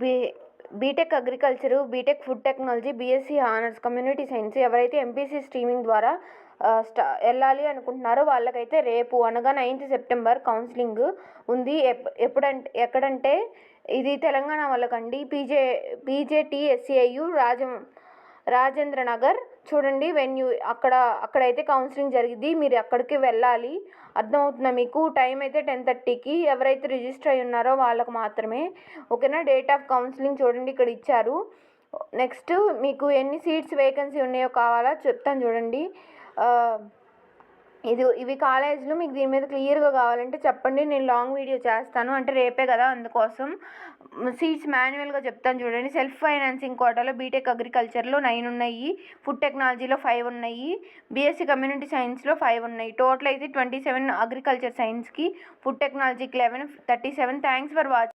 Be BTech agriculture, BTech food technology, BSc honours community science ఎవరైతే MPC streaming ద్వారా వెళ్ళాలి అనుకుంటున్నారో వాళ్ళకైతే రేపు అనగా 9th సెప్టెంబర్ కౌన్సిలింగ్ ఉంది. ఎక్కడంటే ఇది తెలంగాణ వాళ్ళకండి. పీజేటీఎస్సీఐయు రాజేంద్ర నగర్ చూడండి వెన్యూ. అక్కడైతే కౌన్సిలింగ్ జరిగింది. మీరు అక్కడికి వెళ్ళాలి. అర్థమవుతుందా మీకు? టైం అయితే 10:30కి. ఎవరైతే రిజిస్టర్ అయి ఉన్నారో వాళ్ళకు మాత్రమే. ఓకేనా? డేట్ ఆఫ్ కౌన్సిలింగ్ చూడండి ఇక్కడ ఇచ్చారు. నెక్స్ట్ మీకు ఎన్ని సీట్స్ వేకెన్సీ ఉన్నాయో కావాలా చెప్తాను చూడండి. ఇవి కాలేజీలు. మీకు దీని మీద క్లియర్గా కావాలంటే చెప్పండి, నేను లాంగ్ వీడియో చేస్తాను. అంటే రేపే కదా, అందుకోసం. సీట్స్ మాన్యువల్గా చెప్తాను చూడండి. సెల్ఫ్ ఫైనాన్సింగ్ కోటాలో బీటెక్ అగ్రికల్చర్లో 9 ఉన్నాయి, ఫుడ్ టెక్నాలజీలో 5 ఉన్నాయి, బీఎస్సీ కమ్యూనిటీ సైన్స్లో 5 ఉన్నాయి. టోటల్ అయితే 27 అగ్రికల్చర్ సైన్స్కి, ఫుడ్ టెక్నాలజీకి 11, 37. Thanks for watching.